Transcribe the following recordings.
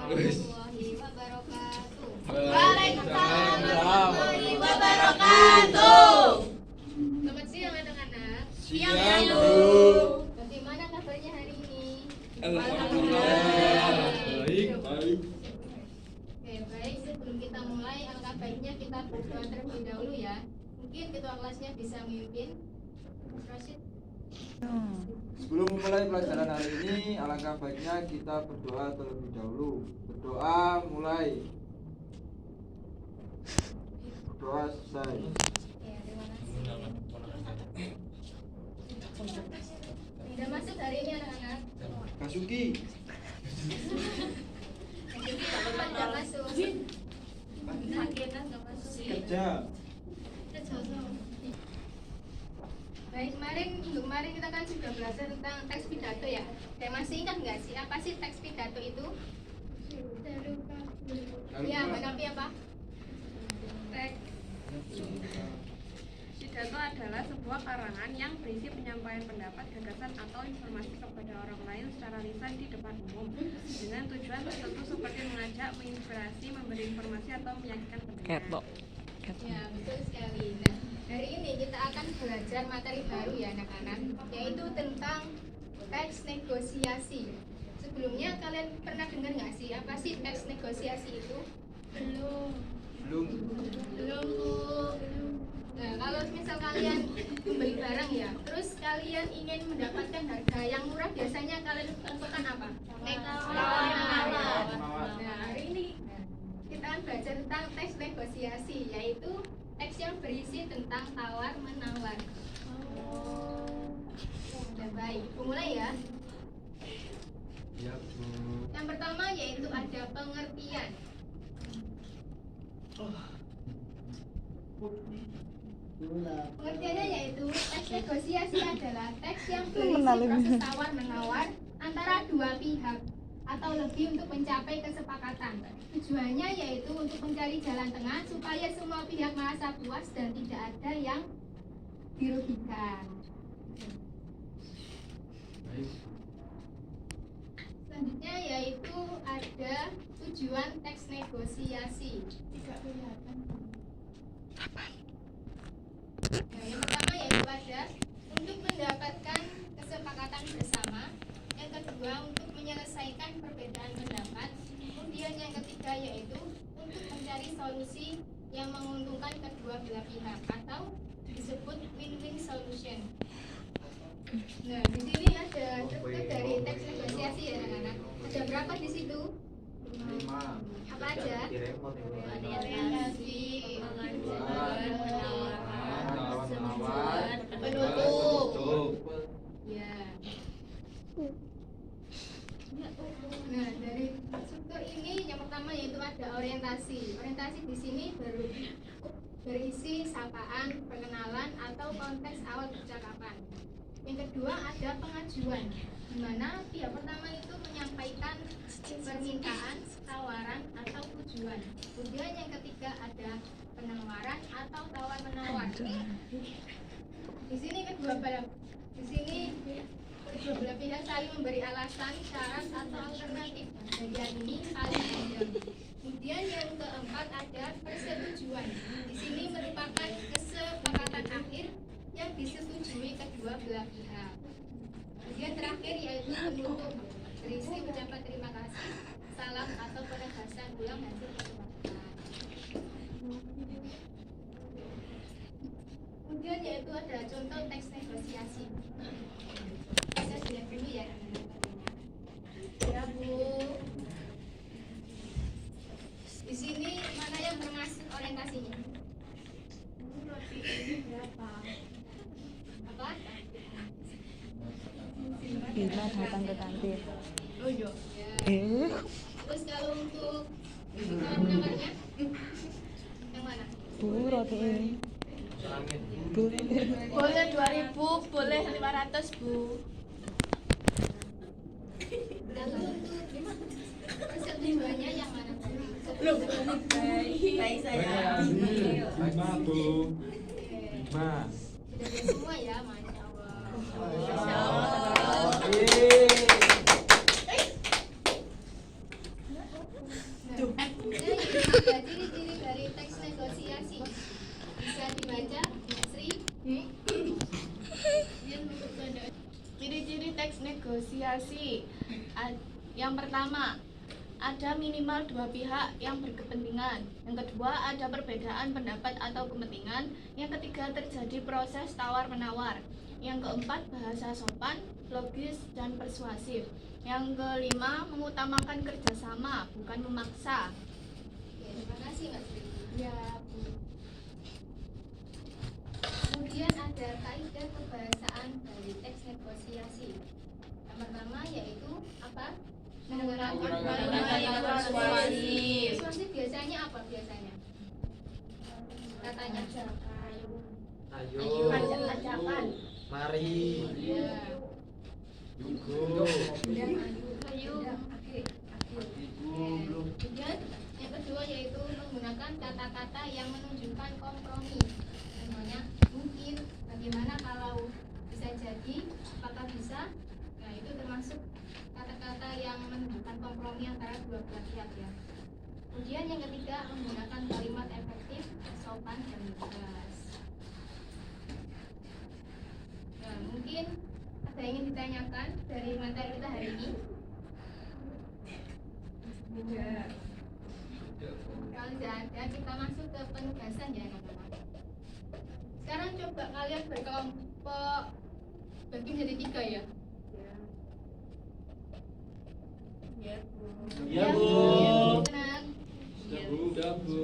warahmatullahi wabarakatuh. Waalaikumsalam warahmatullahi wabarakatuh. Selamat siang anak-anak. Siang, Bu. Bagaimana kabarnya hari ini? Alhamdulillah. Baik. Oke, baik. Sebelum kita mulai, alangkah baiknya kita berdoa terlebih dahulu ya. Mungkin ketua kelasnya bisa memimpin. Mas Rashid. Sebelum memulai pelajaran hari ini, alangkah baiknya kita berdoa terlebih dahulu. Berdoa mulai. Berdoa selesai. Ya, terima kasih. Tidak masuk hari ini anak-anak. Kasuki. Tidak masuk. Sakitlah nggak masuk. Kerja. Baik, minggu kemarin kita kan sudah belajar tentang teks pidato ya. Dan masih ingat nggak sih apa sih teks pidato itu? Ya, menapi apa? Teks pidato adalah sebuah karangan yang berisi penyampaian pendapat, gagasan, atau informasi kepada orang lain secara lisan di depan umum dengan tujuan tertentu seperti mengajak, menginspirasi, memberi informasi, atau meyakinkan pendengar. Ya, betul sekali. Nah, hari ini kita akan belajar materi baru ya anak-anak, yaitu tentang teks negosiasi. Sebelumnya kalian pernah dengar nggak sih apa sih teks negosiasi itu? Belum. Nah, kalau misal kalian membeli barang ya, terus kalian ingin mendapatkan harga yang murah, biasanya kalian lakukan apa? Menawar. Nah, hari ini kita akan belajar tentang teks negosiasi, yaitu teks yang berisi tentang tawar menawar. Nah, baik, mulai ya. Ya, Bu. Yang pertama yaitu ada pengertian. Pengertiannya yaitu teks negosiasi adalah teks yang berisi proses tawar menawar antara dua pihak atau lebih untuk mencapai kesepakatan. Tujuannya yaitu untuk mencari jalan tengah supaya semua pihak merasa puas dan tidak ada yang dirugikan. Baik. Selanjutnya yaitu ada tujuan teks negosiasi. Tidak kelihatan. Nah, yang pertama yaitu ada untuk mendapatkan kesepakatan bersama. Yang kedua untuk menyelesaikan perbedaan pendapat. Kemudian yang ketiga yaitu untuk mencari solusi yang menguntungkan kedua belah pihak atau disebut win-win solution. Nah, di sini ada struktur dari teks negosiasi ya anak-anak. Ada berapa di situ? 5. Apa aja? Orientasi, Menawar, penutup. Ya. Nah, dari struktur ini yang pertama yaitu ada orientasi. Orientasi di sini berisi sapaan, perkenalan atau konteks awal percakapan. Yang kedua ada pengajuan, di mana pihak pertama itu menyampaikan permintaan, tawaran atau tujuan. Kemudian yang ketiga ada penawaran atau tawar menawar. Di sini kedua belah pihak saling memberi alasan, syarat atau alternatif. Bagian ini paling panjang. Kemudian yang keempat ada persetujuan. Di sini merupakan kesepakatan akhir yang disetujui kedua belah pihak. Kemudian terakhir yaitu penutup, berisi ucapan terima kasih, salam atau penegasan ulang hasil kesepakatan. Kemudian yaitu ada contoh teks negosiasi. Bisa dilihat dulu ya. Ya Bu. Di sini mana yang termasuk orientasinya? Roti ini berapa? Apa? Bila datang ke kantin. Oh iya. Terus kalau untuk penawarnya? Yang mana? Bu, roti ini. Boleh 2.000, boleh 500, Bu. Kalau untuk persetujuannya yang mana? Belum. Baik saya. 5, Bu. 5. Sudah ada semua ya, Masya Allah. Masya Allah. Ada ciri-ciri dari teks negosiasi. Bisa dibaca, Sri? Ciri-ciri teks negosiasi. Yang pertama, ada minimal dua pihak yang berkepentingan. Yang kedua, ada perbedaan pendapat atau kepentingan. Yang ketiga, terjadi proses tawar-menawar. Yang keempat, bahasa sopan, logis, dan persuasif. Yang kelima, mengutamakan kerjasama, bukan memaksa. Ya, terima kasih Mbak Sri. Ya, Bu. Kemudian ada kaidah kebahasaan dari teks negosiasi. Yang pertama yaitu apa? Menggunakan Menggunakan persuasif. Persuasif biasanya apa biasanya? Katanya. Ayo, Ajakan. mari, Ya. yugo. Ayo. Kemudian yang kedua yaitu menggunakan kata-kata yang menunjukkan kompromi. Contohnya mungkin, bagaimana kalau, bisa jadi, apakah bisa. Nah itu termasuk kata-kata yang menunjukkan kompromi antara dua belah pihak ya. Kemudian yang ketiga menggunakan kalimat efektif, sopan dan lugas. Nah mungkin ada yang ingin ditanyakan dari materi kita hari ini? Kalau tidak ada, kita masuk ke penugasan ya teman-teman. Sekarang coba kalian berkelompok bagi menjadi 3 ya. Ya, Bu. Tenang. Sudah, Bu.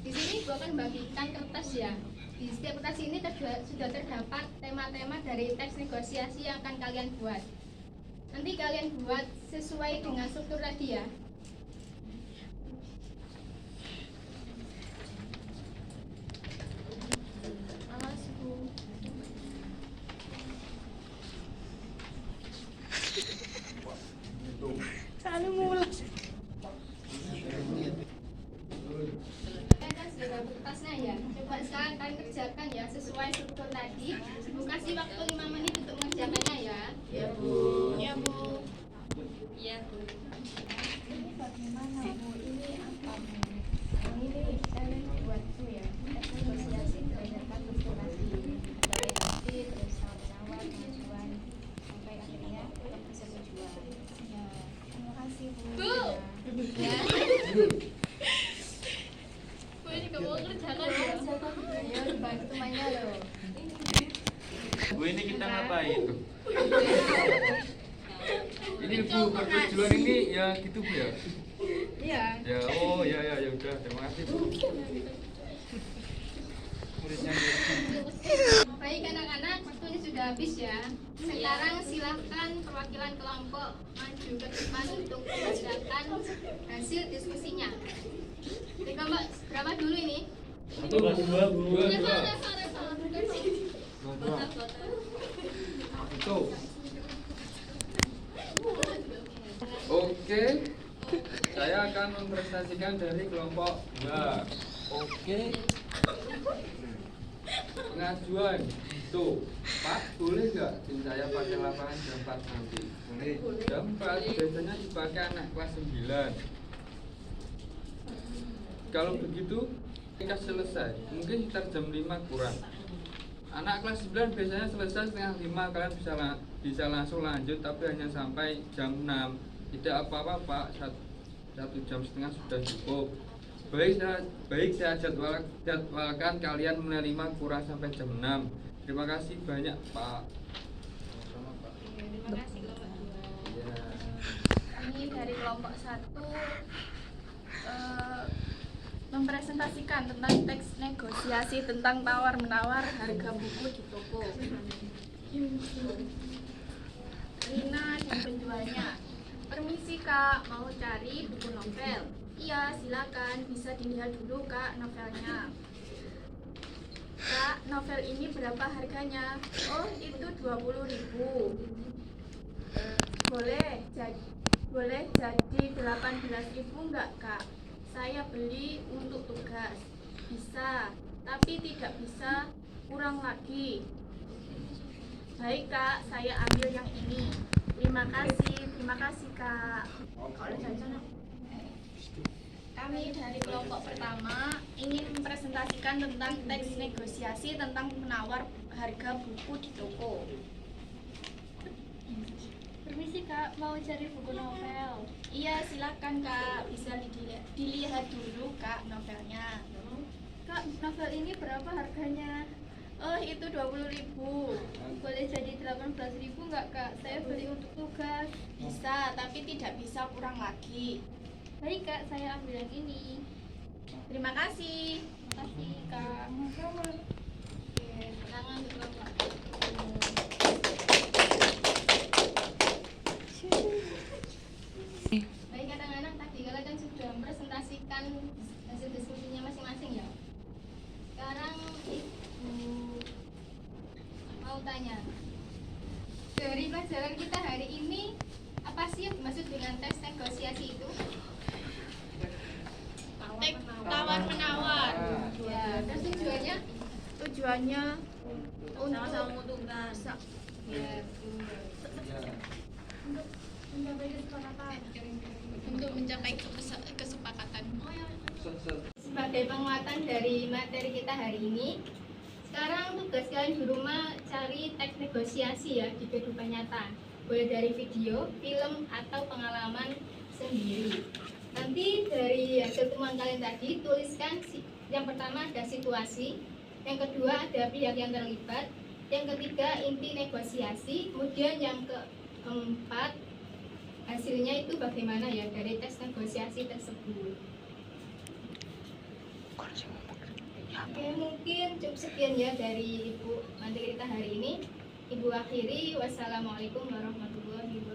Di sini gua akan bagikan kertas ya. Di setiap kertas ini sudah terdapat tema-tema dari teks negosiasi yang akan kalian buat. Nanti kalian buat sesuai dengan struktur tadi ya. Alas, Bu. Selalu mulas. Kalian kan sudah dapat kertasnya ya. Coba sekarang kalian kerjakan ya sesuai struktur tadi. Bu kasih waktu 5 menit untuk mengerjakannya ya. Ya, Bu. Ya, Bu. Iya, Bu. Ini bagaimana Bu? Ini apa Bu? Ini kalian buat tuh ya. Teks negosiasi berdasarkan struktur tadi. Ada relasi, terus tawar-menawar, pengajuan, sampai akhirnya ke persetujuan. Ya, terima kasih Bu. Bu. Ya. Bu, ini kamu kerjakan ya? Ayo dibantu temannya loh. Bu, ini kita ngapain? Ini Bu, pertujuan ini ya gitu Bu ya? Iya. Ya, oh ya udah, terima kasih Bu. Muridnya Baik anak-anak, waktu ini sudah habis ya. Sekarang silahkan perwakilan kelompok maju ke depan untuk membacakan hasil diskusinya. Jadi kelompok berapa dulu ini? Dua, Bu. Reva. Itu. Oke. Saya akan mempresentasikan dari kelompok 2. Oke. Pengajuan. Tuh, Pak, boleh nggak tim saya pakai lapangan jam 4 nanti? Boleh. Jam 4 biasanya dipakai anak kelas 9. Kalau begitu, kita selesai. Mungkin sekitar jam 5 kurang. Anak kelas 9 biasanya selesai setengah 5. Kalian bisa langsung lanjut, tapi hanya sampai jam 6. Tidak apa-apa Pak, 1 jam setengah sudah cukup. Baik saya jadwalkan kalian menerima kurang sampai jam 6. Terima kasih banyak Pak. Sama Pak. Terima kasih kelompok 2. Ya. Ini dari kelompok 1 mempresentasikan tentang teks negosiasi tentang tawar-menawar harga buku di toko. Rina dan penjualnya. Permisi Kak, mau cari buku novel? Iya, silakan. Bisa dilihat dulu Kak novelnya. Kak, novel ini berapa harganya? Oh, itu 20.000. Boleh jadi 18.000 enggak Kak? Saya beli untuk tugas. Bisa, tapi tidak bisa kurang lagi. Baik Kak, saya ambil yang ini. Terima kasih Kak. Kami dari kelompok pertama ingin mempresentasikan tentang teks negosiasi tentang penawar harga buku di toko. Permisi Kak, mau cari buku novel. Iya, silakan Kak. Bisa dilihat dulu Kak novelnya. Kak, novel ini berapa harganya? Oh, itu 20.000. Boleh jadi 18.000 nggak Kak? Saya beli untuk tugas. Bisa, tapi tidak bisa kurang lagi. Baik Kak, saya ambil yang ini. Terima kasih. Makasih Kak. Oke, tangan dulu Kak. Baik kadang-kadang tadi kalian kan sudah mempresentasikan hasil diskusinya masing-masing ya. Sekarang Ibu mau tanya, dari pelajaran kita hari ini apa sih yang dimaksud dengan tes negosiasi itu? Tawar menawar. Ya, terus tujuannya? Tujuannya Sama-sama menguntungkan. Ya, untuk mencapai kesepakatan. sebagai penguatan dari materi kita hari ini, sekarang tugas kalian di rumah cari teks negosiasi ya di kehidupan nyata. Boleh dari video, film, atau pengalaman sendiri. Nanti dari hasil temuan kalian tadi, tuliskan yang pertama ada situasi, yang kedua ada pihak yang terlibat, yang ketiga inti negosiasi, kemudian yang keempat hasilnya itu bagaimana ya dari tes negosiasi tersebut. Oke, mungkin cukup sekian ya dari Ibu materi kita hari ini. Ibu akhiri, wassalamualaikum warahmatullahi wabarakatuh.